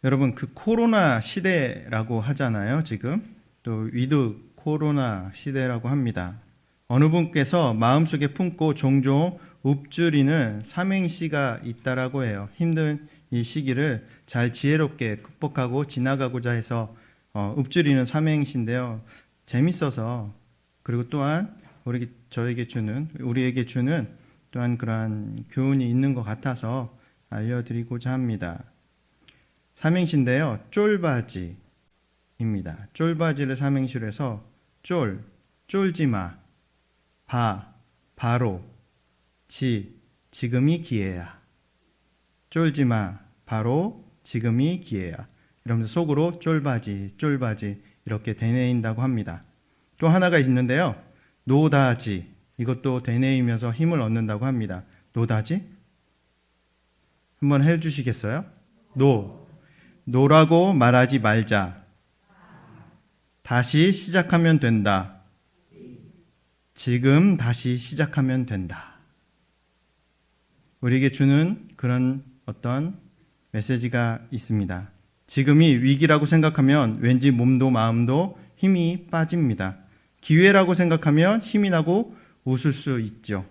여러분, 그 코로나 시대라고 하잖아요. 지금 또 위드 코로나 시대라고 합니다. 어느 분께서 마음속에 품고 종종 읊조리는 삼행시가 있다라고 해요. 힘든 이 시기를 잘 지혜롭게 극복하고 지나가고자 해서 읊조리는 삼행시인데요. 재밌어서, 그리고 또한 우리에게 주는 또한 그러한 교훈이 있는 것 같아서 알려드리고자 합니다. 삼행시인데요. 쫄바지입니다. 쫄바지를 삼행시로 해서 쫄지마, 바로, 지금이 기회야. 쫄지마, 바로, 지금이 기회야. 이러면서 속으로 쫄바지 이렇게 되뇌인다고 합니다. 또 하나가 있는데요. 노다지, 이것도 되뇌이면서 힘을 얻는다고 합니다. 노다지? 한번 해주시겠어요? 노라고 말하지 말자. 다시 시작하면 된다. 지금 다시 시작하면 된다. 우리에게 주는 그런 어떤 메시지가 있습니다. 지금이 위기라고 생각하면 왠지 몸도 마음도 힘이 빠집니다. 기회라고 생각하면 힘이 나고 웃을 수 있죠.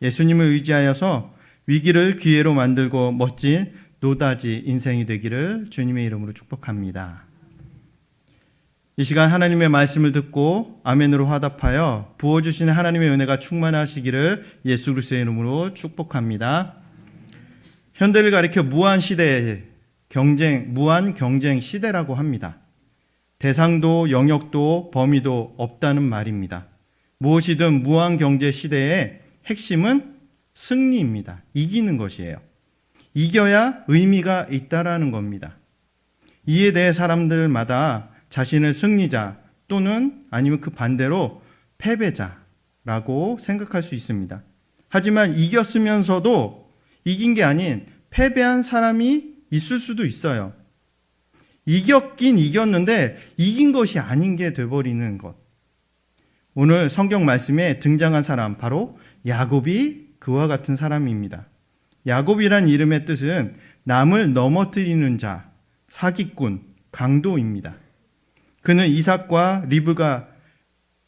예수님을 의지하여서 위기를 기회로 만들고 멋진 노다지 인생이 되기를 주님의 이름으로 축복합니다. 이 시간 하나님의 말씀을 듣고 아멘으로 화답하여 부어주시는 하나님의 은혜가 충만하시기를 예수 그리스도의 이름으로 축복합니다. 현대를 가리켜 무한 경쟁 시대라고 합니다. 대상도 영역도 범위도 없다는 말입니다. 무엇이든 무한 경제 시대의 핵심은 승리입니다. 이기는 것이에요. 이겨야 의미가 있다라는 겁니다. 이에 대해 사람들마다 자신을 승리자 또는 아니면 그 반대로 패배자라고 생각할 수 있습니다. 하지만 이겼으면서도 이긴 게 아닌 패배한 사람이 있을 수도 있어요. 이겼긴 이겼는데 이긴 것이 아닌 게 돼버리는 것. 오늘 성경 말씀에 등장한 사람 바로 야곱이 그와 같은 사람입니다. 야곱이란 이름의 뜻은 남을 넘어뜨리는 자, 사기꾼, 강도입니다. 그는 이삭과 리브가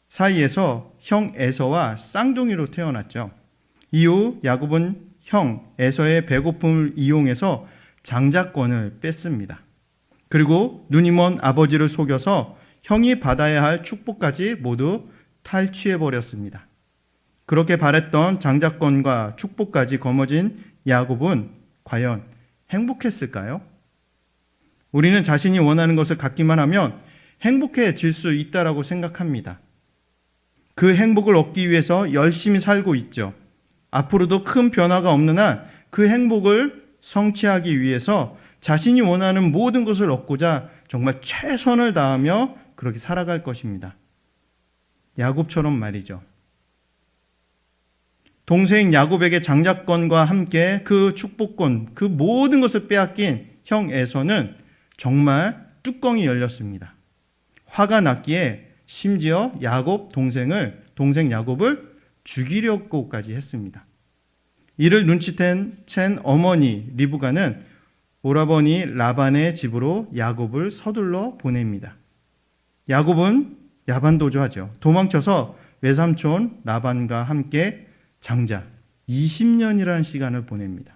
사이에서 형 에서와 쌍둥이로 태어났죠. 이후 야곱은 형 에서의 배고픔을 이용해서 장자권을 뺐습니다. 그리고 눈이 먼 아버지를 속여서 형이 받아야 할 축복까지 모두 탈취해버렸습니다. 그렇게 바랬던 장자권과 축복까지 거머쥔 야곱은 과연 행복했을까요? 우리는 자신이 원하는 것을 갖기만 하면 행복해질 수 있다라고 생각합니다. 그 행복을 얻기 위해서 열심히 살고 있죠. 앞으로도 큰 변화가 없는 한 그 행복을 성취하기 위해서 자신이 원하는 모든 것을 얻고자 정말 최선을 다하며 그렇게 살아갈 것입니다. 야곱처럼 말이죠. 동생 야곱에게 장자권과 함께 그 축복권, 그 모든 것을 빼앗긴 형 에서는 정말 뚜껑이 열렸습니다. 화가 났기에 심지어 동생 야곱을 죽이려고까지 했습니다. 이를 눈치챈 어머니 리브가는 오라버니 라반의 집으로 야곱을 서둘러 보냅니다. 야곱은 야반도주하죠. 도망쳐서 외삼촌 라반과 함께 장자 20년이라는 시간을 보냅니다.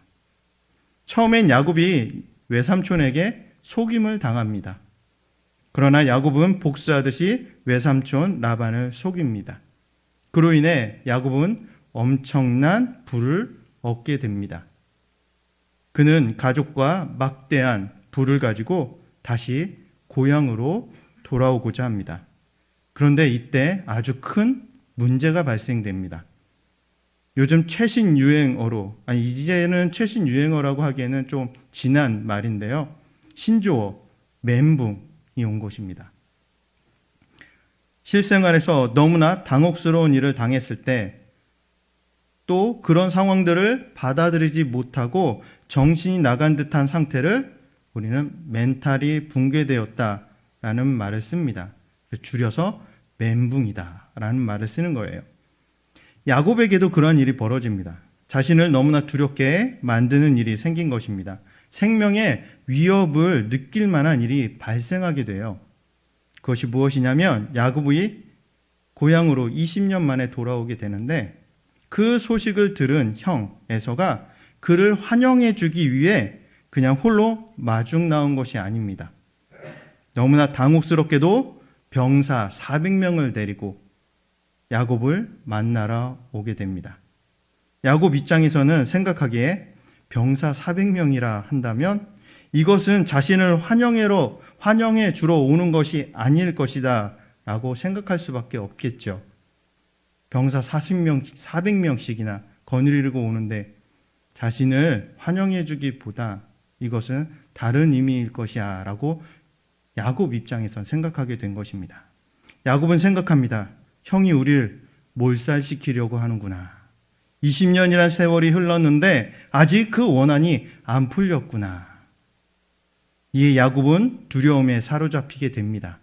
처음엔 야곱이 외삼촌에게 속임을 당합니다. 그러나 야곱은 복수하듯이 외삼촌 라반을 속입니다. 그로 인해 야곱은 엄청난 부를 얻게 됩니다. 그는 가족과 막대한 부를 가지고 다시 고향으로 돌아오고자 합니다. 그런데 이때 아주 큰 문제가 발생됩니다. 요즘 최신 유행어로, 이제는 최신 유행어라고 하기에는 좀 지난 말인데요. 신조어, 멘붕이 온 것입니다. 실생활에서 너무나 당혹스러운 일을 당했을 때 또 그런 상황들을 받아들이지 못하고 정신이 나간 듯한 상태를 우리는 멘탈이 붕괴되었다라는 말을 씁니다. 줄여서 멘붕이다라는 말을 쓰는 거예요. 야곱에게도 그런 일이 벌어집니다. 자신을 너무나 두렵게 만드는 일이 생긴 것입니다. 생명의 위협을 느낄 만한 일이 발생하게 돼요. 그것이 무엇이냐면 야곱이 고향으로 20년 만에 돌아오게 되는데 그 소식을 들은 형 에서가 그를 환영해 주기 위해 그냥 홀로 마중 나온 것이 아닙니다. 너무나 당혹스럽게도 병사 400명을 데리고 야곱을 만나러 오게 됩니다. 야곱 입장에서는 생각하기에 병사 400명이라 한다면 이것은 자신을 환영해 주러 오는 것이 아닐 것이다 라고 생각할 수밖에 없겠죠. 병사 400명씩이나 거느리고 오는데 자신을 환영해 주기보다 이것은 다른 의미일 것이야 라고 야곱 입장에선 생각하게 된 것입니다. 야곱은 생각합니다. 형이 우리를 몰살시키려고 하는구나. 20년이란 세월이 흘렀는데 아직 그 원한이 안 풀렸구나. 이에 야곱은 두려움에 사로잡히게 됩니다.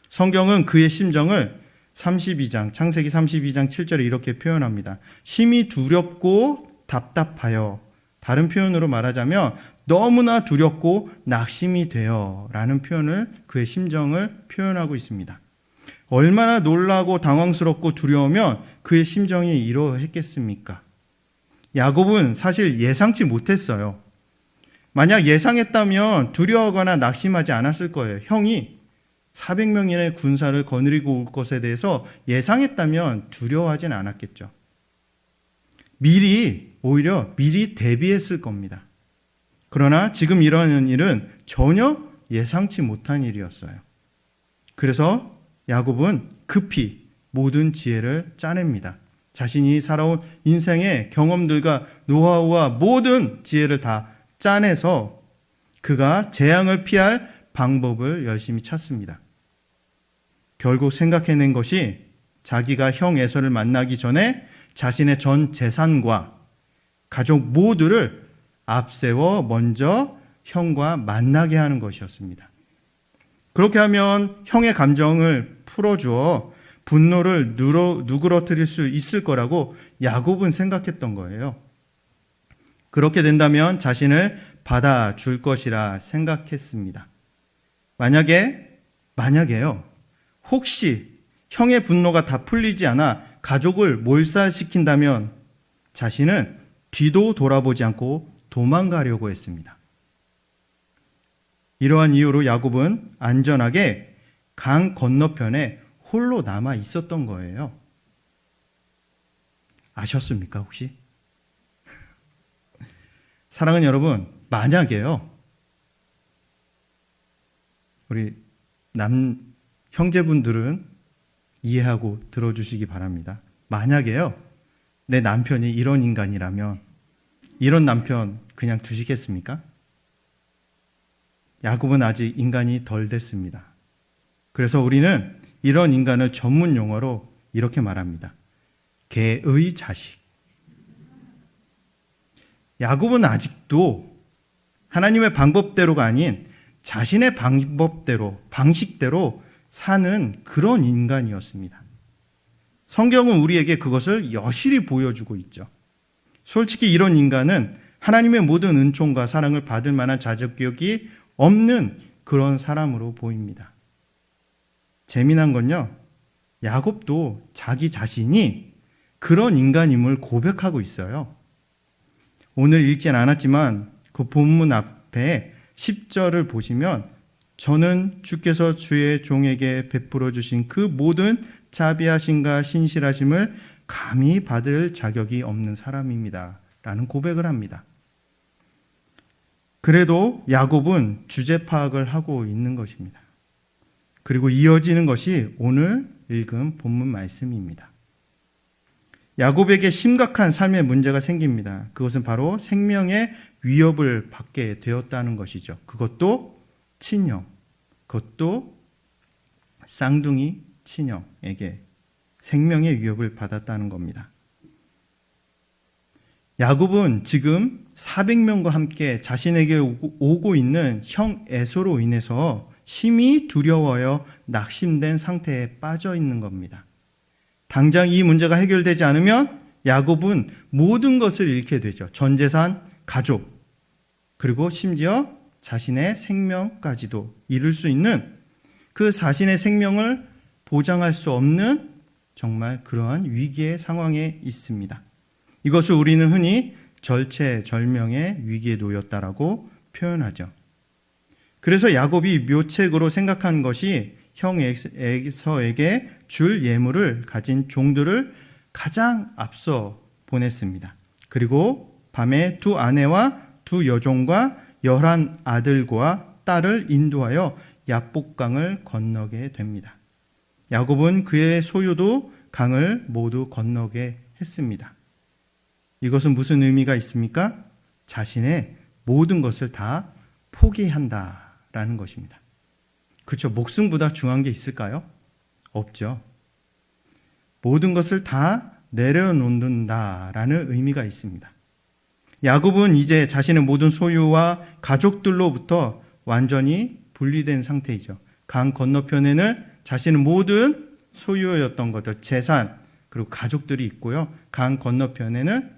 성경은 그의 심정을 창세기 32장 7절에 이렇게 표현합니다. 심히 두렵고 답답하여, 다른 표현으로 말하자면 너무나 두렵고 낙심이 되어 라는 표현을 그의 심정을 표현하고 있습니다. 얼마나 놀라고 당황스럽고 두려우면 그의 심정이 이러했겠습니까? 야곱은 사실 예상치 못했어요. 만약 예상했다면 두려워하거나 낙심하지 않았을 거예요. 형이 400명의 군사를 거느리고 올 것에 대해서 예상했다면 두려워하진 않았겠죠. 오히려 미리 대비했을 겁니다. 그러나 지금 일어나는 일은 전혀 예상치 못한 일이었어요. 그래서 야곱은 급히 모든 지혜를 짜냅니다. 자신이 살아온 인생의 경험들과 노하우와 모든 지혜를 다 짜내서 그가 재앙을 피할 방법을 열심히 찾습니다. 결국 생각해낸 것이 자기가 형 에서를 만나기 전에 자신의 전 재산과 가족 모두를 앞세워 먼저 형과 만나게 하는 것이었습니다. 그렇게 하면 형의 감정을 풀어주어 분노를 누그러뜨릴 수 있을 거라고 야곱은 생각했던 거예요. 그렇게 된다면 자신을 받아줄 것이라 생각했습니다. 만약에요. 혹시 형의 분노가 다 풀리지 않아 가족을 몰살시킨다면 자신은 뒤도 돌아보지 않고 도망가려고 했습니다. 이러한 이유로 야곱은 안전하게 강 건너편에 홀로 남아 있었던 거예요. 아셨습니까, 혹시? 사랑하는 여러분, 만약에요. 우리 형제분들은 이해하고 들어주시기 바랍니다. 만약에요. 내 남편이 이런 인간이라면 이런 남편 그냥 두시겠습니까? 야곱은 아직 인간이 덜 됐습니다. 그래서 우리는 이런 인간을 전문 용어로 이렇게 말합니다. 개의 자식. 야곱은 아직도 하나님의 방법대로가 아닌 자신의 방식대로 사는 그런 인간이었습니다. 성경은 우리에게 그것을 여실히 보여주고 있죠. 솔직히 이런 인간은 하나님의 모든 은총과 사랑을 받을 만한 자격이 없는 그런 사람으로 보입니다. 재미난 건요, 야곱도 자기 자신이 그런 인간임을 고백하고 있어요. 오늘 읽진 않았지만 그 본문 앞에 10절을 보시면 저는 주께서 주의 종에게 베풀어 주신 그 모든 자비하심과 신실하심을 감히 받을 자격이 없는 사람입니다. 라는 고백을 합니다. 그래도 야곱은 주제 파악을 하고 있는 것입니다. 그리고 이어지는 것이 오늘 읽은 본문 말씀입니다. 야곱에게 심각한 삶의 문제가 생깁니다. 그것은 바로 생명의 위협을 받게 되었다는 것이죠. 그것도 친형, 그것도 쌍둥이 친형에게 생명의 위협을 받았다는 겁니다. 야곱은 지금 400명과 함께 자신에게 오고 있는 형 에서로 인해서 심히 두려워하여 낙심된 상태에 빠져 있는 겁니다. 당장 이 문제가 해결되지 않으면 야곱은 모든 것을 잃게 되죠. 전 재산, 가족. 그리고 심지어 자신의 생명까지도 잃을 수 있는 그 자신의 생명을 보장할 수 없는 정말 그러한 위기의 상황에 있습니다. 이것을 우리는 흔히 절체절명의 위기에 놓였다라고 표현하죠. 그래서 야곱이 묘책으로 생각한 것이 형 에서에게 줄 예물을 가진 종들을 가장 앞서 보냈습니다. 그리고 밤에 두 아내와 두 여종과 11 아들과 딸을 인도하여 야복강을 건너게 됩니다. 야곱은 그의 소유도 강을 모두 건너게 했습니다. 이것은 무슨 의미가 있습니까? 자신의 모든 것을 다 포기한다라는 것입니다. 그렇죠. 목숨보다 중요한 게 있을까요? 없죠. 모든 것을 다 내려놓는다라는 의미가 있습니다. 야곱은 이제 자신의 모든 소유와 가족들로부터 완전히 분리된 상태이죠. 강 건너편에는 자신의 모든 소유였던 것들, 재산, 그리고 가족들이 있고요. 강 건너편에는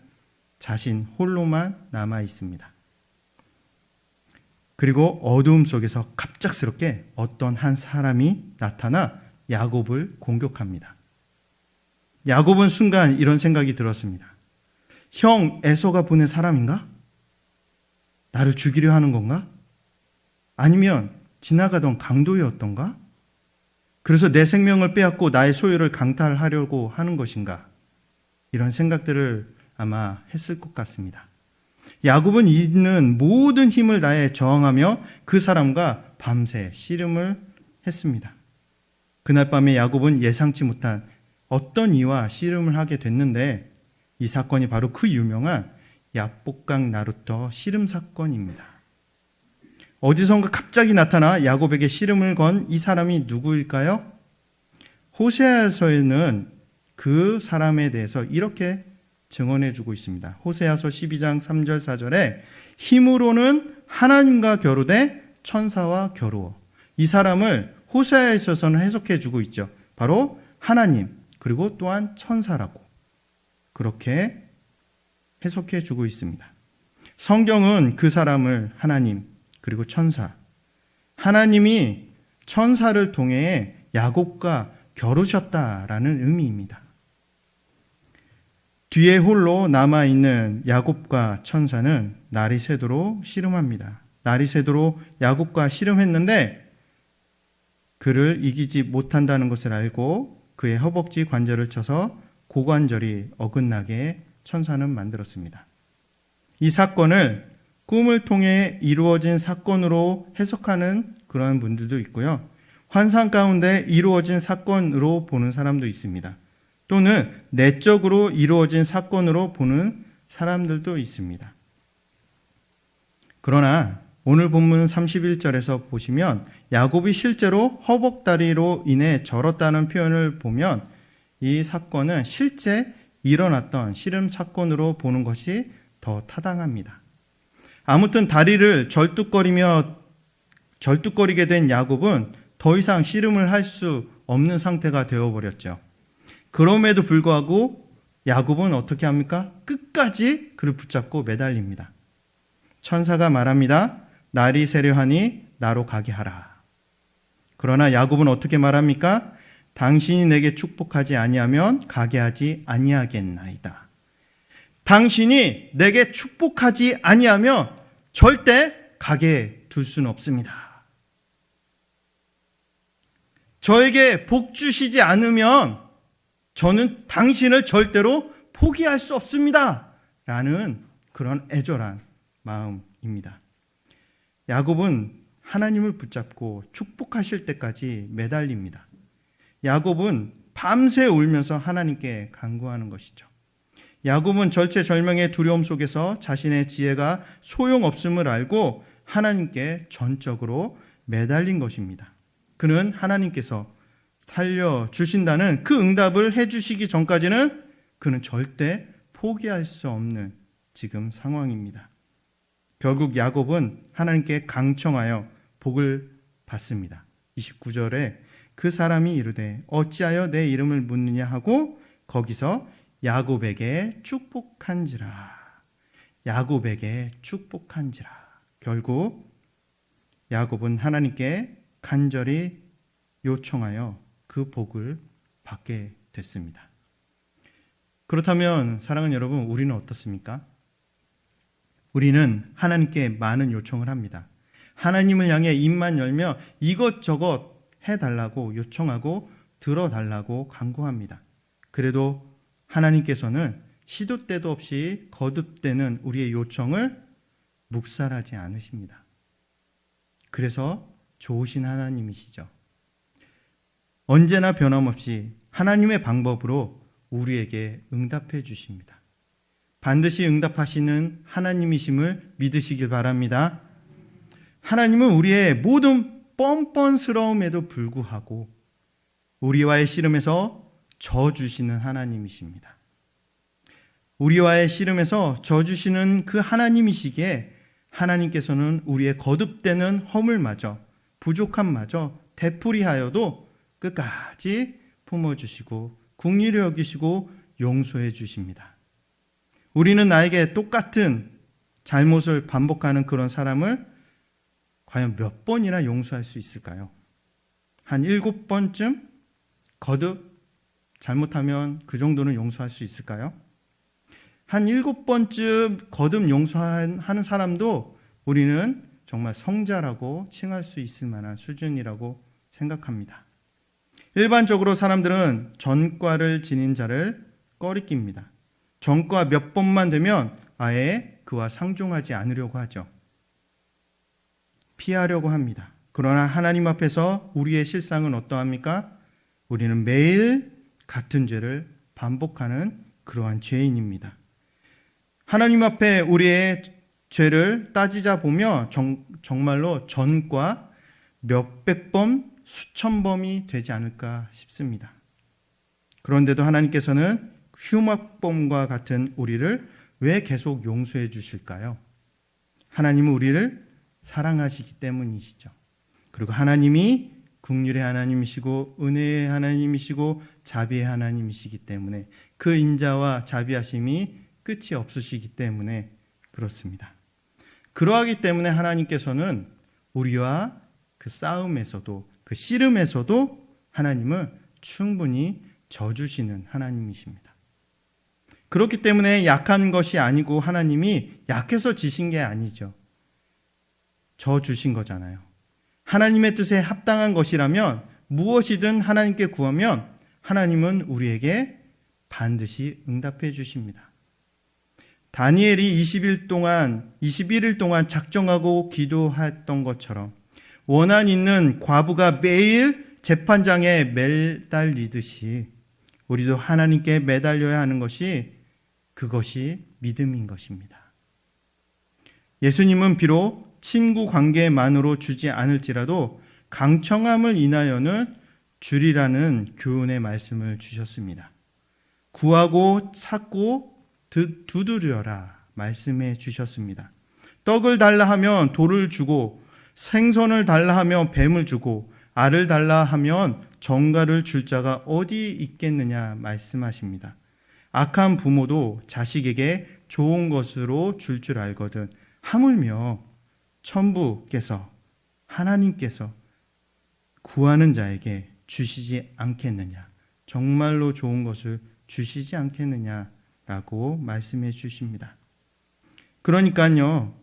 자신 홀로만 남아 있습니다. 그리고 어두움 속에서 갑작스럽게 어떤 한 사람이 나타나 야곱을 공격합니다. 야곱은 순간 이런 생각이 들었습니다. 형 에서가 보낸 사람인가? 나를 죽이려 하는 건가? 아니면 지나가던 강도였던가? 그래서 내 생명을 빼앗고 나의 소유를 강탈하려고 하는 것인가? 이런 생각들을 아마 했을 것 같습니다. 야곱은 있는 모든 힘을 다해 저항하며 그 사람과 밤새 씨름을 했습니다. 그날 밤에 야곱은 예상치 못한 어떤 이와 씨름을 하게 됐는데 이 사건이 바로 그 유명한 야복강 나루터 씨름 사건입니다. 어디선가 갑자기 나타나 야곱에게 씨름을 건 이 사람이 누구일까요? 호세아서에는 그 사람에 대해서 이렇게 증언해 주고 있습니다. 호세아서 12장 3절 4절에 힘으로는 하나님과 겨루되 천사와 겨루어. 이 사람을 호세아에 있어서는 해석해 주고 있죠. 바로 하나님 그리고 또한 천사라고 그렇게 해석해 주고 있습니다. 성경은 그 사람을 하나님 그리고 천사, 하나님이 천사를 통해 야곱과 겨루셨다라는 의미입니다. 뒤에 홀로 남아있는 야곱과 천사는 날이 새도록 씨름합니다. 날이 새도록 야곱과 씨름했는데 그를 이기지 못한다는 것을 알고 그의 허벅지 관절을 쳐서 고관절이 어긋나게 천사는 만들었습니다. 이 사건을 꿈을 통해 이루어진 사건으로 해석하는 그러한 분들도 있고요. 환상 가운데 이루어진 사건으로 보는 사람도 있습니다. 또는 내적으로 이루어진 사건으로 보는 사람들도 있습니다. 그러나 오늘 본문 31절에서 보시면 야곱이 실제로 허벅다리로 인해 절었다는 표현을 보면 이 사건은 실제 일어났던 씨름 사건으로 보는 것이 더 타당합니다. 아무튼 다리를 절뚝거리게 된 야곱은 더 이상 씨름을 할 수 없는 상태가 되어버렸죠. 그럼에도 불구하고 야곱은 어떻게 합니까? 끝까지 그를 붙잡고 매달립니다. 천사가 말합니다. 날이 새려하니 나로 가게 하라. 그러나 야곱은 어떻게 말합니까? 당신이 내게 축복하지 아니하면 가게 하지 아니하겠나이다. 당신이 내게 축복하지 아니하면 절대 가게 둘 수는 없습니다. 저에게 복 주시지 않으면 저는 당신을 절대로 포기할 수 없습니다. 라는 그런 애절한 마음입니다. 야곱은 하나님을 붙잡고 축복하실 때까지 매달립니다. 야곱은 밤새 울면서 하나님께 간구하는 것이죠. 야곱은 절체절명의 두려움 속에서 자신의 지혜가 소용없음을 알고 하나님께 전적으로 매달린 것입니다. 그는 하나님께서 살려주신다는 그 응답을 해주시기 전까지는 그는 절대 포기할 수 없는 지금 상황입니다. 결국 야곱은 하나님께 강청하여 복을 받습니다. 29절에 그 사람이 이르되 어찌하여 내 이름을 묻느냐 하고 거기서 야곱에게 축복한지라. 야곱에게 축복한지라. 결국 야곱은 하나님께 간절히 요청하여 그 복을 받게 됐습니다. 그렇다면 사랑하는 여러분, 우리는 어떻습니까? 우리는 하나님께 많은 요청을 합니다. 하나님을 향해 입만 열며 이것저것 해달라고 요청하고 들어달라고 간구합니다. 그래도 하나님께서는 시도 때도 없이 거듭되는 우리의 요청을 묵살하지 않으십니다. 그래서 좋으신 하나님이시죠. 언제나 변함없이 하나님의 방법으로 우리에게 응답해 주십니다. 반드시 응답하시는 하나님이심을 믿으시길 바랍니다. 하나님은 우리의 모든 뻔뻔스러움에도 불구하고 우리와의 씨름에서 져주시는 하나님이십니다. 우리와의 씨름에서 져주시는 그 하나님이시기에 하나님께서는 우리의 거듭되는 허물마저 부족함마저 되풀이하여도 끝까지 품어주시고 긍휼히 여기시고 용서해 주십니다. 우리는 나에게 똑같은 잘못을 반복하는 그런 사람을 과연 몇 번이나 용서할 수 있을까요? 한 7번쯤 거듭 잘못하면 그 정도는 용서할 수 있을까요? 한 7번쯤 거듭 용서하는 사람도 우리는 정말 성자라고 칭할 수 있을 만한 수준이라고 생각합니다. 일반적으로 사람들은 전과를 지닌 자를 꺼리낍니다. 전과 몇 번만 되면 아예 그와 상종하지 않으려고 하죠. 피하려고 합니다. 그러나 하나님 앞에서 우리의 실상은 어떠합니까? 우리는 매일 같은 죄를 반복하는 그러한 죄인입니다. 하나님 앞에 우리의 죄를 따지자 보면 정말로 전과 몇백 번, 수천 번이 되지 않을까 싶습니다. 그런데도 하나님께서는 흉악범과 같은 우리를 왜 계속 용서해 주실까요? 하나님은 우리를 사랑하시기 때문이시죠. 그리고 하나님이 긍휼의 하나님이시고 은혜의 하나님이시고 자비의 하나님이시기 때문에 그 인자와 자비하심이 끝이 없으시기 때문에 그렇습니다. 그러하기 때문에 하나님께서는 우리와 그 싸움에서도 그 씨름에서도 하나님은 충분히 져주시는 하나님이십니다. 그렇기 때문에 약한 것이 아니고 하나님이 약해서 지신 게 아니죠. 져주신 거잖아요. 하나님의 뜻에 합당한 것이라면 무엇이든 하나님께 구하면 하나님은 우리에게 반드시 응답해 주십니다. 다니엘이 21일 동안 작정하고 기도했던 것처럼 원한 있는 과부가 매일 재판장에 매달리듯이 우리도 하나님께 매달려야 하는 것이 그것이 믿음인 것입니다. 예수님은 비록 친구 관계만으로 주지 않을지라도 강청함을 인하여는 주리라는 교훈의 말씀을 주셨습니다. 구하고 찾고 두드려라 말씀해 주셨습니다. 떡을 달라 하면 돌을 주고 생선을 달라 하면 뱀을 주고 알을 달라 하면 정갈을 줄 자가 어디 있겠느냐 말씀하십니다. 악한 부모도 자식에게 좋은 것으로 줄 알거든 하물며 천부께서 하나님께서 구하는 자에게 주시지 않겠느냐, 정말로 좋은 것을 주시지 않겠느냐라고 말씀해 주십니다. 그러니까요,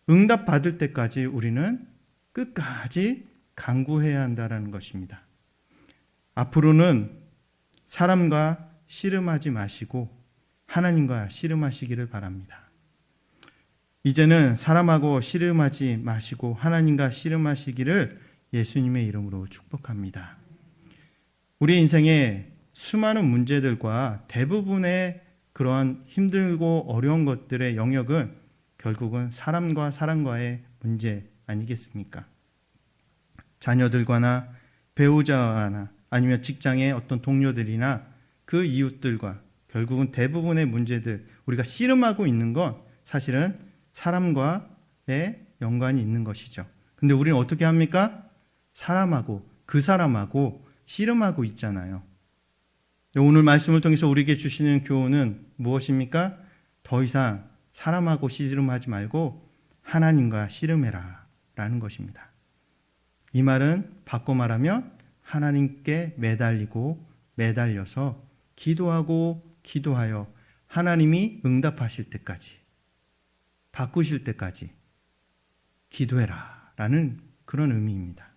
응답 받을 때까지 우리는 끝까지 간구해야 한다는 것입니다. 앞으로는 사람과 씨름하지 마시고 하나님과 씨름하시기를 바랍니다. 이제는 사람하고 씨름하지 마시고 하나님과 씨름하시기를 예수님의 이름으로 축복합니다. 우리 인생의 수많은 문제들과 대부분의 그러한 힘들고 어려운 것들의 영역은 결국은 사람과 사람과의 문제 아니겠습니까? 자녀들과나 배우자나 아니면 직장의 어떤 동료들이나 그 이웃들과 결국은 대부분의 문제들, 우리가 씨름하고 있는 건 사실은 사람과의 연관이 있는 것이죠. 근데 우리는 어떻게 합니까? 사람하고 그 사람하고 씨름하고 있잖아요. 오늘 말씀을 통해서 우리에게 주시는 교훈은 무엇입니까? 더 이상 사람하고 씨름하지 말고 하나님과 씨름해라 라는 것입니다. 이 말은 바꿔 말하면 하나님께 매달려서 기도하고 기도하여 하나님이 응답하실 때까지, 바꾸실 때까지 기도해라 라는 그런 의미입니다.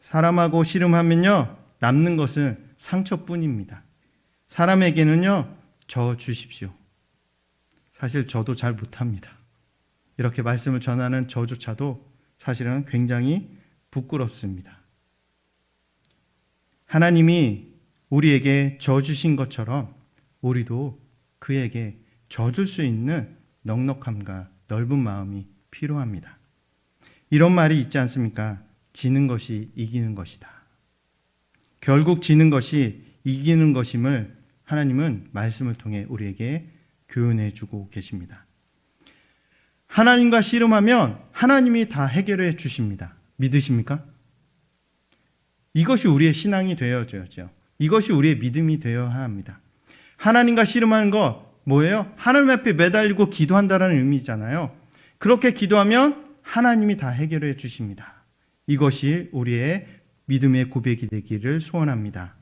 사람하고 씨름하면요, 남는 것은 상처뿐입니다. 사람에게는요, 저 주십시오. 사실 저도 잘 못합니다. 이렇게 말씀을 전하는 저조차도 사실은 굉장히 부끄럽습니다. 하나님이 우리에게 저 주신 것처럼 우리도 그에게 저 줄 수 있는 넉넉함과 넓은 마음이 필요합니다. 이런 말이 있지 않습니까? 지는 것이 이기는 것이다. 결국 지는 것이 이기는 것임을 하나님은 말씀을 통해 우리에게 교훈해 주고 계십니다. 하나님과 씨름하면 하나님이 다 해결해 주십니다. 믿으십니까? 이것이 우리의 신앙이 되어져야죠. 이것이 우리의 믿음이 되어야 합니다. 하나님과 씨름하는 거 뭐예요? 하나님 앞에 매달리고 기도한다는 의미잖아요. 그렇게 기도하면 하나님이 다 해결해 주십니다. 이것이 우리의 믿음의 고백이 되기를 소원합니다.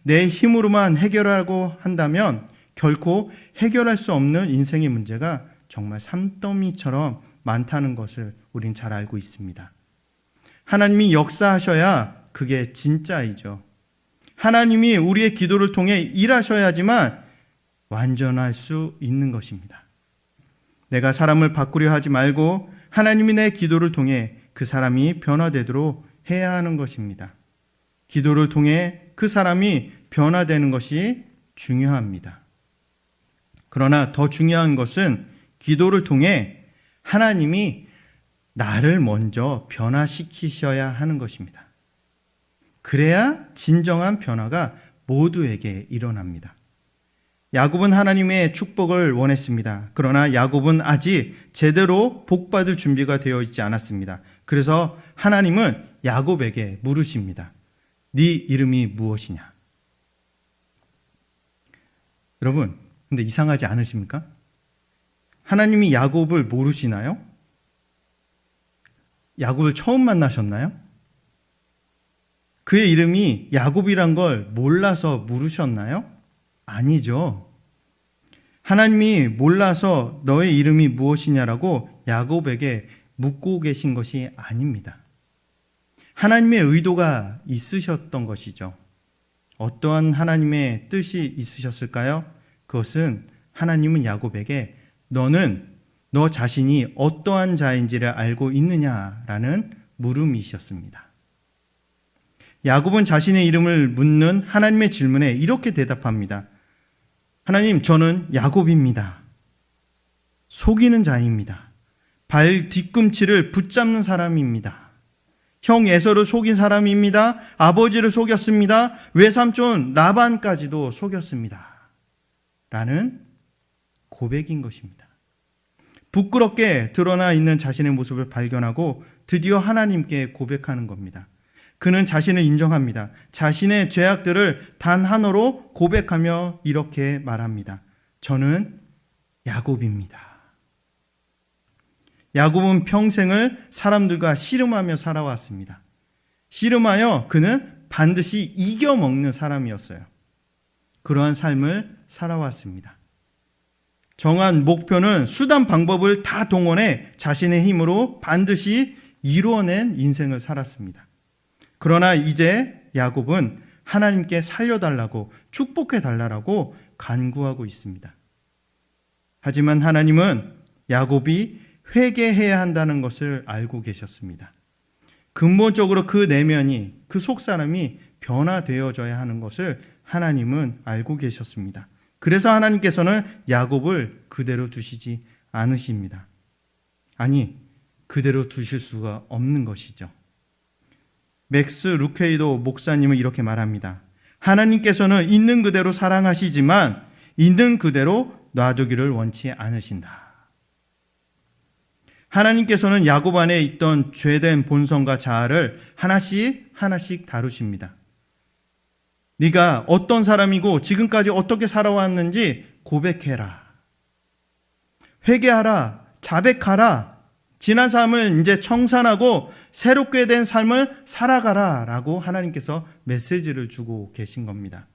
내 힘으로만 해결하고 한다면 결코 해결할 수 없는 인생의 문제가 정말 산더미처럼 많다는 것을 우린 잘 알고 있습니다. 하나님이 역사하셔야 그게 진짜이죠. 하나님이 우리의 기도를 통해 일하셔야지만 완전할 수 있는 것입니다. 내가 사람을 바꾸려 하지 말고 하나님이 내 기도를 통해 그 사람이 변화되도록 해야 하는 것입니다. 기도를 통해 그 사람이 변화되는 것이 중요합니다. 그러나 더 중요한 것은 기도를 통해 하나님이 나를 먼저 변화시키셔야 하는 것입니다. 그래야 진정한 변화가 모두에게 일어납니다. 야곱은 하나님의 축복을 원했습니다. 그러나 야곱은 아직 제대로 복받을 준비가 되어 있지 않았습니다. 그래서 하나님은 야곱에게 물으십니다. 네 이름이 무엇이냐? 여러분, 근데 이상하지 않으십니까? 하나님이 야곱을 모르시나요? 야곱을 처음 만나셨나요? 그의 이름이 야곱이란 걸 몰라서 물으셨나요? 아니죠. 하나님이 몰라서 너의 이름이 무엇이냐라고 야곱에게 묻고 계신 것이 아닙니다. 하나님의 의도가 있으셨던 것이죠. 어떠한 하나님의 뜻이 있으셨을까요? 그것은 하나님은 야곱에게 너는 너 자신이 어떠한 자인지를 알고 있느냐라는 물음이셨습니다. 야곱은 자신의 이름을 묻는 하나님의 질문에 이렇게 대답합니다. 하나님, 저는 야곱입니다. 속이는 자입니다. 발 뒤꿈치를 붙잡는 사람입니다. 형 에서를 속인 사람입니다. 아버지를 속였습니다. 외삼촌 라반까지도 속였습니다. 라는 고백인 것입니다. 부끄럽게 드러나 있는 자신의 모습을 발견하고 드디어 하나님께 고백하는 겁니다. 그는 자신을 인정합니다. 자신의 죄악들을 단 하나로 고백하며 이렇게 말합니다. 저는 야곱입니다. 야곱은 평생을 사람들과 씨름하며 살아왔습니다. 씨름하여 그는 반드시 이겨먹는 사람이었어요. 그러한 삶을 살아왔습니다. 정한 목표는 수단 방법을 다 동원해 자신의 힘으로 반드시 이루어낸 인생을 살았습니다. 그러나 이제 야곱은 하나님께 살려달라고 축복해달라고 간구하고 있습니다. 하지만 하나님은 야곱이 회개해야 한다는 것을 알고 계셨습니다. 근본적으로 그 내면이, 그 속사람이 변화되어져야 하는 것을 하나님은 알고 계셨습니다. 그래서 하나님께서는 야곱을 그대로 두시지 않으십니다. 아니, 그대로 두실 수가 없는 것이죠. 맥스 루케이도 목사님은 이렇게 말합니다. 하나님께서는 있는 그대로 사랑하시지만 있는 그대로 놔두기를 원치 않으신다. 하나님께서는 야곱 안에 있던 죄된 본성과 자아를 하나씩 다루십니다. 네가 어떤 사람이고 지금까지 어떻게 살아왔는지 고백해라. 회개하라. 자백하라. 지난 삶을 이제 청산하고 새롭게 된 삶을 살아가라 라고 하나님께서 메시지를 주고 계신 겁니다.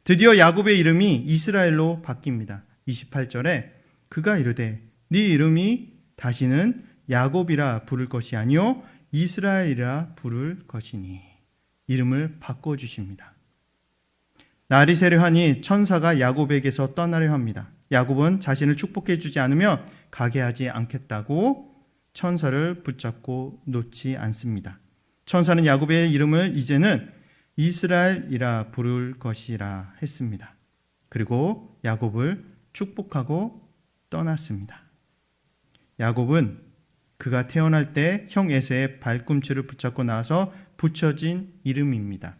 드디어 야곱의 이름이 이스라엘로 바뀝니다. 28절에 그가 이르되 네 이름이 다시는 야곱이라 부를 것이 아니요 이스라엘이라 부를 것이니 이름을 바꿔주십니다. 날이 새려하니 천사가 야곱에게서 떠나려 합니다. 야곱은 자신을 축복해 주지 않으면 가게 하지 않겠다고 천사를 붙잡고 놓지 않습니다. 천사는 야곱의 이름을 이제는 이스라엘이라 부를 것이라 했습니다. 그리고 야곱을 축복하고 떠났습니다. 야곱은 그가 태어날 때 형 에서의 발꿈치를 붙잡고 나서 붙여진 이름입니다.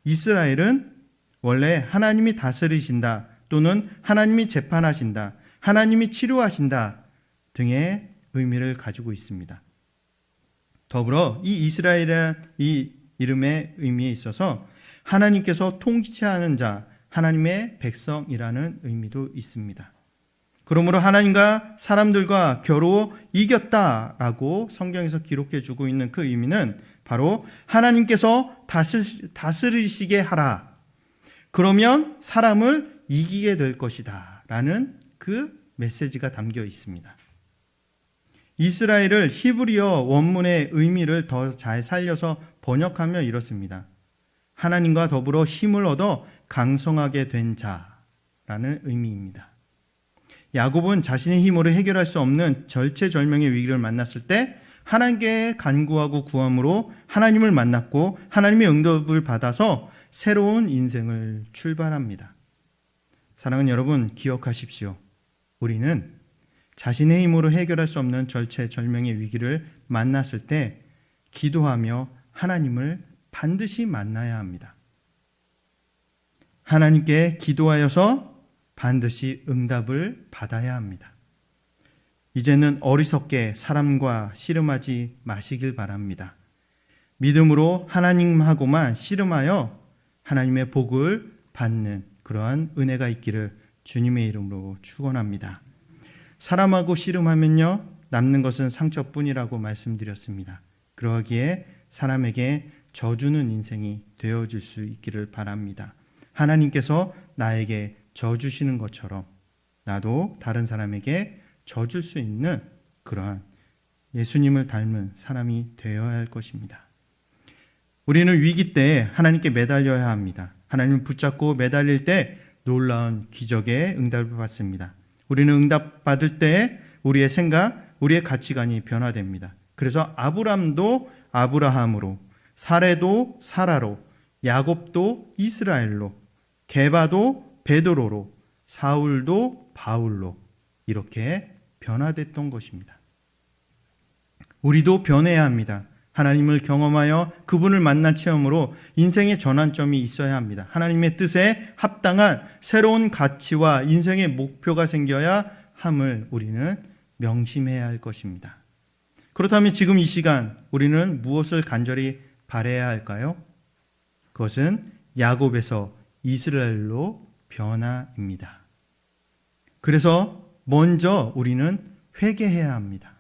이스라엘은 원래 하나님이 다스리신다 또는 하나님이 재판하신다, 하나님이 치료하신다 등의 의미를 가지고 있습니다. 더불어 이 이스라엘이라는 이 이름의 의미에 있어서 하나님께서 통치하는 자, 하나님의 백성이라는 의미도 있습니다. 그러므로 하나님과 사람들과 겨루 이겼다라고 성경에서 기록해 주고 있는 그 의미는 바로 하나님께서 다스리시게 하라. 그러면 사람을 이기게 될 것이다 라는 그 메시지가 담겨 있습니다. 이스라엘을 히브리어 원문의 의미를 더 잘 살려서 번역하며 이렇습니다. 하나님과 더불어 힘을 얻어 강성하게 된 자라는 의미입니다. 야곱은 자신의 힘으로 해결할 수 없는 절체절명의 위기를 만났을 때 하나님께 간구하고 구함으로 하나님을 만났고 하나님의 응답을 받아서 새로운 인생을 출발합니다. 사랑하는 여러분, 기억하십시오. 우리는 자신의 힘으로 해결할 수 없는 절체절명의 위기를 만났을 때 기도하며 하나님을 반드시 만나야 합니다. 하나님께 기도하여서 반드시 응답을 받아야 합니다. 이제는 어리석게 사람과 씨름하지 마시길 바랍니다. 믿음으로 하나님하고만 씨름하여 하나님의 복을 받는 그러한 은혜가 있기를 주님의 이름으로 축원합니다. 사람하고 씨름하면요, 남는 것은 상처뿐이라고 말씀드렸습니다. 그러기에 사람에게 져주는 인생이 되어질 수 있기를 바랍니다. 하나님께서 나에게 져주시는 것처럼 나도 다른 사람에게 져줄 수 있는 그러한 예수님을 닮은 사람이 되어야 할 것입니다. 우리는 위기 때 하나님께 매달려야 합니다. 하나님을 붙잡고 매달릴 때 놀라운 기적의 응답을 받습니다. 우리는 응답받을 때 우리의 생각, 우리의 가치관이 변화됩니다. 그래서 아브람도 아브라함으로, 사레도 사라로, 야곱도 이스라엘로, 게바도 베드로로, 사울도 바울로 이렇게 변화됐던 것입니다. 우리도 변해야 합니다. 하나님을 경험하여 그분을 만난 체험으로 인생의 전환점이 있어야 합니다. 하나님의 뜻에 합당한 새로운 가치와 인생의 목표가 생겨야 함을 우리는 명심해야 할 것입니다. 그렇다면 지금 이 시간 우리는 무엇을 간절히 바라야 할까요? 그것은 야곱에서 이스라엘로 변화입니다. 그래서 먼저 우리는 회개해야 합니다.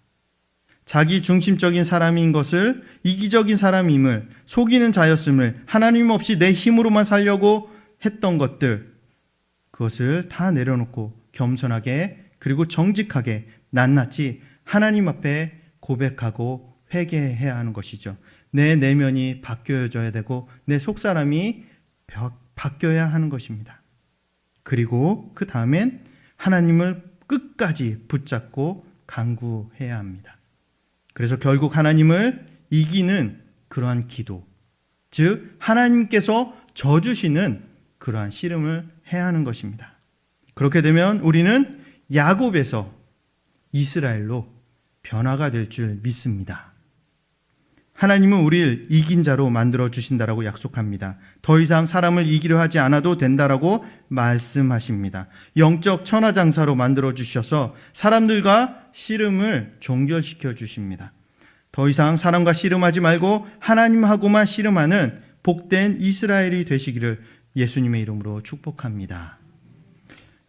자기 중심적인 사람인 것을 이기적인 사람임을, 속이는 자였음을, 하나님 없이 내 힘으로만 살려고 했던 것들, 그것을 다 내려놓고 겸손하게 그리고 정직하게 낱낱이 하나님 앞에 고백하고 회개해야 하는 것이죠. 내 내면이 바뀌어져야 되고 내 속사람이 바뀌어야 하는 것입니다. 그리고 그 다음엔 하나님을 끝까지 붙잡고 간구해야 합니다. 그래서 결국 하나님을 이기는 그러한 기도, 즉 하나님께서 져주시는 그러한 씨름을 해야 하는 것입니다. 그렇게 되면 우리는 야곱에서 이스라엘로 변화가 될 줄 믿습니다. 하나님은 우리를 이긴 자로 만들어 주신다라고 약속합니다. 더 이상 사람을 이기려 하지 않아도 된다라고 말씀하십니다. 영적 천하장사로 만들어 주셔서 사람들과 씨름을 종결시켜 주십니다. 더 이상 사람과 씨름하지 말고 하나님하고만 씨름하는 복된 이스라엘이 되시기를 예수님의 이름으로 축복합니다.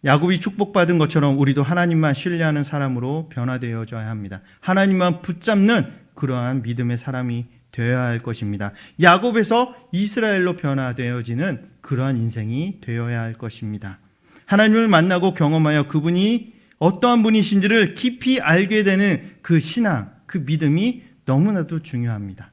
야곱이 축복받은 것처럼 우리도 하나님만 신뢰하는 사람으로 변화되어져야 합니다. 하나님만 붙잡는 그러한 믿음의 사람이 되어야 할 것입니다. 야곱에서 이스라엘로 변화되어지는 그러한 인생이 되어야 할 것입니다. 하나님을 만나고 경험하여 그분이 어떠한 분이신지를 깊이 알게 되는 그 신앙, 그 믿음이 너무나도 중요합니다.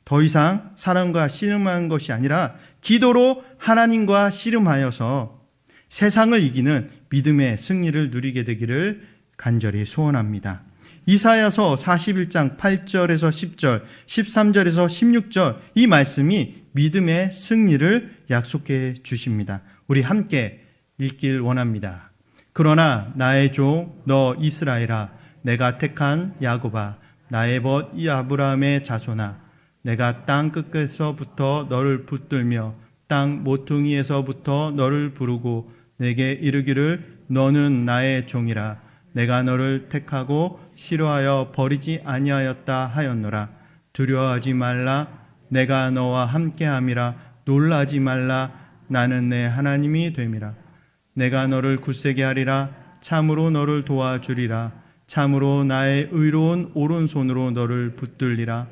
더 이상 사람과 씨름하는 것이 아니라 기도로 하나님과 씨름하여서 세상을 이기는 믿음의 승리를 누리게 되기를 간절히 소원합니다. 이사야서 41장 8절에서 10절, 13절에서 16절 이 말씀이 믿음의 승리를 약속해 주십니다. 우리 함께 읽길 원합니다. 그러나 나의 종 너 이스라엘아, 내가 택한 야곱아, 나의 벗 이 아브라함의 자손아, 내가 땅 끝에서부터 너를 붙들며 땅 모퉁이에서부터 너를 부르고 내게 이르기를 너는 나의 종이라. 내가 너를 택하고 싫어하여 버리지 아니하였다 하였노라. 두려워하지 말라. 내가 너와 함께함이라. 놀라지 말라. 나는 내 하나님이 됨이라. 내가 너를 굳세게 하리라. 참으로 너를 도와주리라. 참으로 나의 의로운 오른손으로 너를 붙들리라.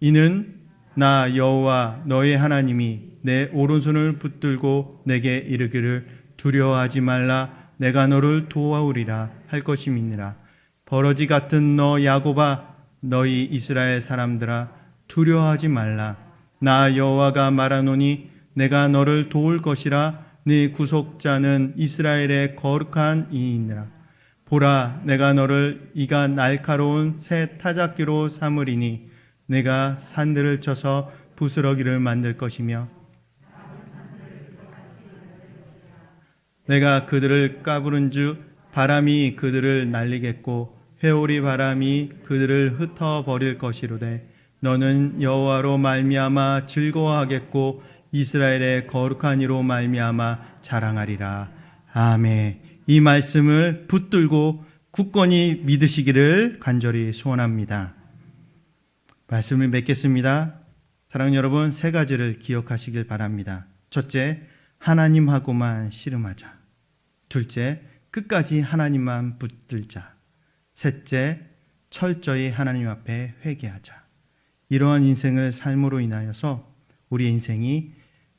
이는 나 여호와 너의 하나님이 내 오른손을 붙들고 내게 이르기를 두려워하지 말라. 내가 너를 도와오리라 할 것임이니라. 버러지 같은 너 야곱아, 너희 이스라엘 사람들아, 두려워하지 말라. 나 여호와가 말하노니 내가 너를 도울 것이라. 네 구속자는 이스라엘의 거룩한 이이니라. 보라, 내가 너를 이가 날카로운 새 타작기로 삼으리니 내가 산들을 쳐서 부스러기를 만들 것이며 내가 그들을 까부른 주 바람이 그들을 날리겠고 회오리 바람이 그들을 흩어버릴 것이로되 너는 여호와로 말미암아 즐거워하겠고 이스라엘의 거룩한 이로 말미암아 자랑하리라. 아멘. 이 말씀을 붙들고 굳건히 믿으시기를 간절히 소원합니다. 말씀을 맺겠습니다. 사랑하는 여러분, 세 가지를 기억하시길 바랍니다. 첫째, 하나님하고만 씨름하자. 둘째, 끝까지 하나님만 붙들자. 셋째, 철저히 하나님 앞에 회개하자. 이러한 인생을 삶으로 인하여서 우리의 인생이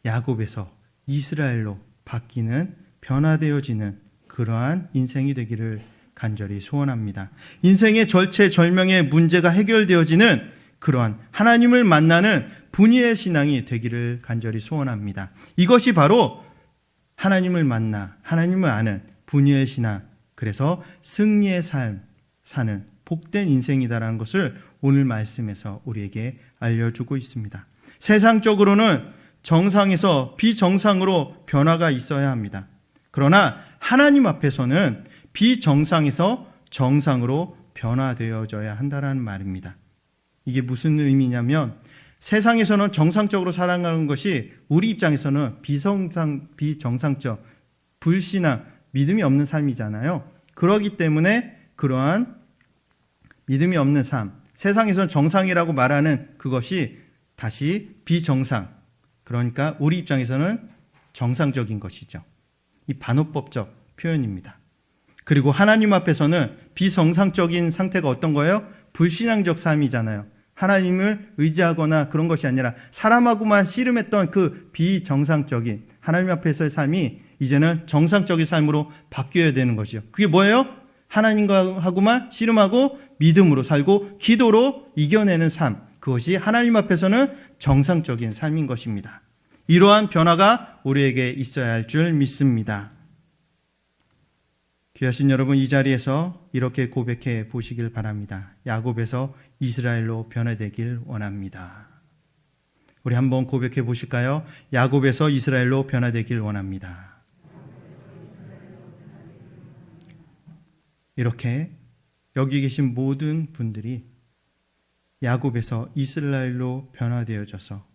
야곱에서 이스라엘로 바뀌는, 변화되어지는 그러한 인생이 되기를 간절히 소원합니다. 인생의 절체절명의 문제가 해결되어지는 그러한 하나님을 만나는 분이의 신앙이 되기를 간절히 소원합니다. 이것이 바로 하나님을 만나 하나님을 아는 분이의 신앙, 그래서 승리의 삶 사는 복된 인생이다라는 것을 오늘 말씀에서 우리에게 알려주고 있습니다. 세상적으로는 정상에서 비정상으로 변화가 있어야 합니다. 그러나 하나님 앞에서는 비정상에서 정상으로 변화되어져야 한다는 말입니다. 이게 무슨 의미냐면 세상에서는 정상적으로 살아가는 것이 우리 입장에서는 비정상적, 불신앙, 믿음이 없는 삶이잖아요. 그렇기 때문에 그러한 믿음이 없는 삶, 세상에서는 정상이라고 말하는 그것이 다시 비정상, 그러니까 우리 입장에서는 정상적인 것이죠. 이 반어법적 표현입니다. 그리고 하나님 앞에서는 비정상적인 상태가 어떤 거예요? 불신앙적 삶이잖아요. 하나님을 의지하거나 그런 것이 아니라 사람하고만 씨름했던 그 비정상적인 하나님 앞에서의 삶이 이제는 정상적인 삶으로 바뀌어야 되는 것이요. 그게 뭐예요? 하나님하고만 씨름하고 믿음으로 살고 기도로 이겨내는 삶. 그것이 하나님 앞에서는 정상적인 삶인 것입니다. 이러한 변화가 우리에게 있어야 할 줄 믿습니다. 귀하신 여러분, 이 자리에서 이렇게 고백해 보시길 바랍니다. 야곱에서 이스라엘로 변화되길 원합니다. 우리 한번 고백해 보실까요? 야곱에서 이스라엘로 변화되길 원합니다. 이렇게 여기 계신 모든 분들이 야곱에서 이스라엘로 변화되어져서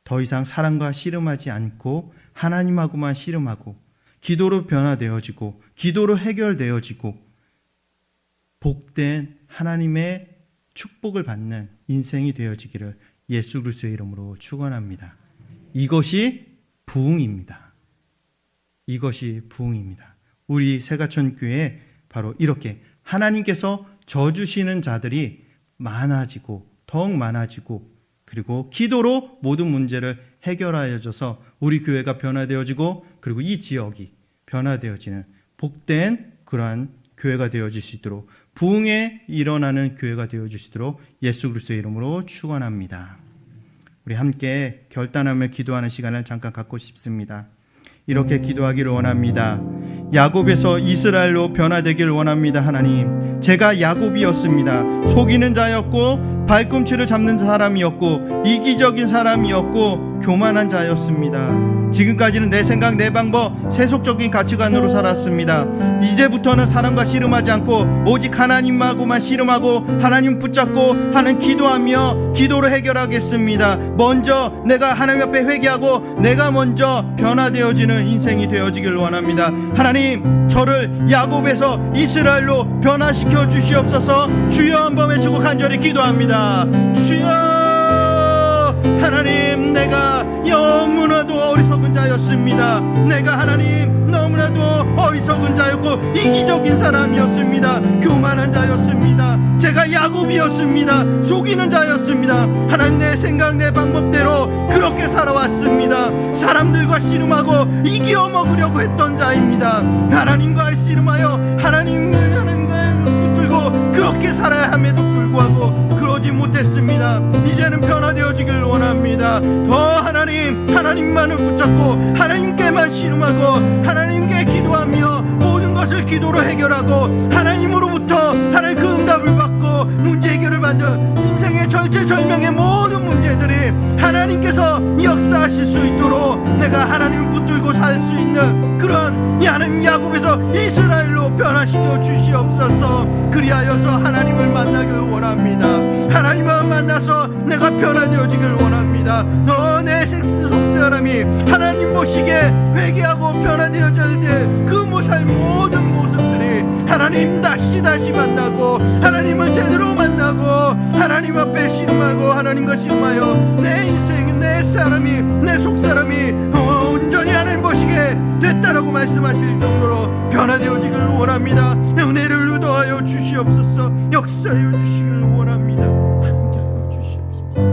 더 이상 사람과 씨름하지 않고 하나님하고만 씨름하고 기도로 변화되어지고 기도로 해결되어지고 복된 하나님의 축복을 받는 인생이 되어지기를 예수 그리스도의 이름으로 축원합니다. 이것이 부흥입니다. 이것이 부흥입니다. 우리 새가천 교회에 바로 이렇게 하나님께서 져주시는 자들이 많아지고 더욱 많아지고 그리고 기도로 모든 문제를 해결하여 줘서 우리 교회가 변화되어지고 그리고 이 지역이 변화되어지는 복된 그러한 교회가 되어질 수 있도록 부흥에 일어나는 교회가 되어질 수 있도록 예수 그리스도의 이름으로 축원합니다. 우리 함께 결단하며 기도하는 시간을 잠깐 갖고 싶습니다. 이렇게 기도하기를 원합니다. 야곱에서 이스라엘로 변화되길 원합니다. 하나님, 제가 야곱이었습니다. 속이는 자였고 발꿈치를 잡는 사람이었고 이기적인 사람이었고 교만한 자였습니다. 지금까지는 내 생각, 내 방법, 세속적인 가치관으로 살았습니다. 이제부터는 사람과 씨름하지 않고 오직 하나님하고만 씨름하고 하나님 붙잡고 하는 기도하며 기도로 해결하겠습니다. 먼저 내가 하나님 앞에 회개하고 내가 먼저 변화되어지는 인생이 되어지길 원합니다. 하나님, 저를 야곱에서 이스라엘로 변화시켜 주시옵소서. 주여 한번 외치고 간절히 기도합니다. 주여, 하나님, 내가 너무나도 어리석은 자였습니다. 내가 하나님 너무나도 어리석은 자였고 이기적인 사람이었습니다. 교만한 자였습니다. 제가 야곱이었습니다. 속이는 자였습니다. 하나님, 내 생각, 내 방법대로 그렇게 살아왔습니다. 사람들과 씨름하고 이겨 먹으려고 했던 자입니다. 하나님과 씨름하여 하나님과 붙들고 그렇게 살아야 함에도 불구하고 그러지 못했습니다. 이제는 변화되어지길 원합니다. 더 하나님만을 붙잡고 하나님께만 씨름하고 하나님께 기도하며 모든 것을 기도로 해결하고 하나님으로부터 하나님 그 응답을 받고 문제 해결을 받는 인생의 절체절명의 모든 문제들이 하나님께서 역사하실 수 있도록 내가 하나님을 붙들고 살 수 있는 그런 하나님 야곱에서 이스라엘로 변화시켜 주시옵소서. 그리하여서 하나님을 만나길 원합니다. 하나님을 만나서 내가 변화되어지길 원합니다. 내 속사람이 하나님 보시기에 회개하고 변화되어질 때 그 모든 모습들이 하나님 다시 만나고 하나님을 제대로 만나고 하나님 앞에 씨름하고 하나님과 씨름하여 내 인생, 내 사람이, 내 속사람이 온전히 하나님 보시기에 됐다라고 말씀하실 정도로 변화되어지길 원합니다. 은혜를 더하여 주시옵소서. 역사하여 주시길 원합니다. 함께하여 주시옵소서.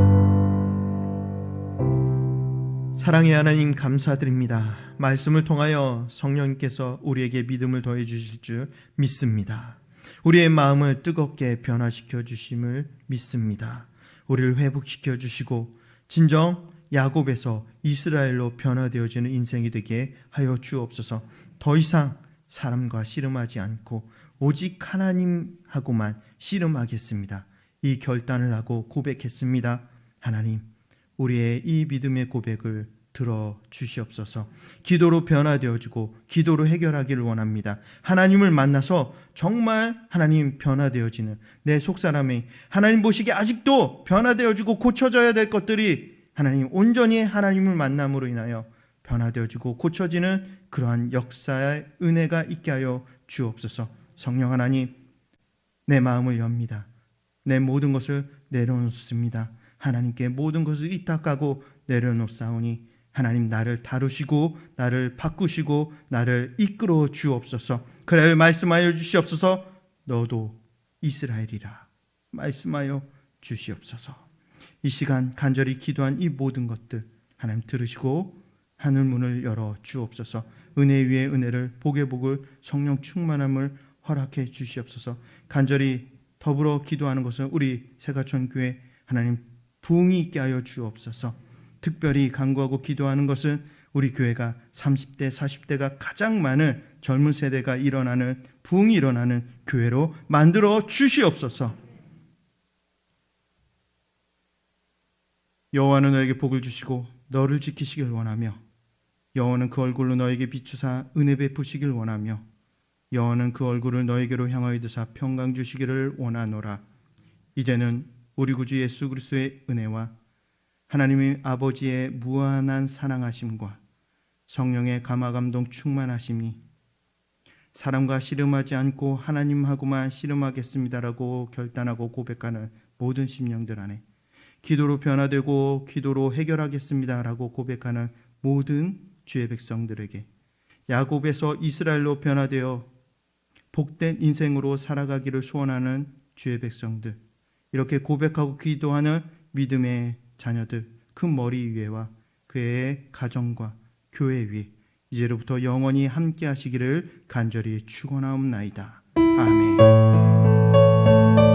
사랑의 하나님, 감사드립니다. 말씀을 통하여 성령님께서 우리에게 믿음을 더해 주실 줄 믿습니다. 우리의 마음을 뜨겁게 변화시켜 주심을 믿습니다. 우리를 회복시켜 주시고 진정 야곱에서 이스라엘로 변화되어지는 인생이 되게 하여 주옵소서. 더 이상 사람과 씨름하지 않고 오직 하나님하고만 씨름하겠습니다. 이 결단을 하고 고백했습니다. 하나님, 우리의 이 믿음의 고백을 들어 주시옵소서. 기도로 변화되어지고 기도로 해결하기를 원합니다. 하나님을 만나서 정말 하나님 변화되어지는 내 속사람이 하나님 보시기에 아직도 변화되어지고 고쳐져야 될 것들이 하나님 온전히 하나님을 만남으로 인하여 변화되어지고 고쳐지는 그러한 역사의 은혜가 있게 하여 주옵소서. 성령 하나님, 내 마음을 엽니다. 내 모든 것을 내려놓습니다. 하나님께 모든 것을 이탁하고 내려놓사오니 하나님, 나를 다루시고 나를 바꾸시고 나를 이끌어 주옵소서. 그래야 말씀하여 주시옵소서. 너도 이스라엘이라 말씀하여 주시옵소서. 이 시간 간절히 기도한 이 모든 것들 하나님 들으시고 하늘 문을 열어 주옵소서. 은혜 위에 은혜를, 복의 복을, 성령 충만함을 허락해 주시옵소서. 간절히 더불어 기도하는 것은 우리 새가천 교회 하나님 부흥이 있게 하여 주옵소서. 특별히 간구하고 기도하는 것은 우리 교회가 30대, 40대가 가장 많은 젊은 세대가 일어나는 부흥이 일어나는 교회로 만들어 주시옵소서. 여호와는 너에게 복을 주시고 너를 지키시길 원하며 여호와는 그 얼굴로 너에게 비추사 은혜 베푸시길 원하며 여호와는 그 얼굴을 너에게로 향하여 드사 평강 주시기를 원하노라. 이제는 우리 구주 예수 그리스도의 은혜와 하나님의 아버지의 무한한 사랑하심과 성령의 감화감동 충만하심이 사람과 씨름하지 않고 하나님하고만 씨름하겠습니다라고 결단하고 고백하는 모든 심령들 안에, 기도로 변화되고 기도로 해결하겠습니다라고 고백하는 모든 주의 백성들에게 야곱에서 이스라엘로 변화되어 복된 인생으로 살아가기를 소원하는 주의 백성들, 이렇게 고백하고 기도하는 믿음의 자녀들, 큰 머리 위에와 그의 가정과 교회 위에 이제로부터 영원히 함께 하시기를 간절히 축원하옵나이다. 아멘.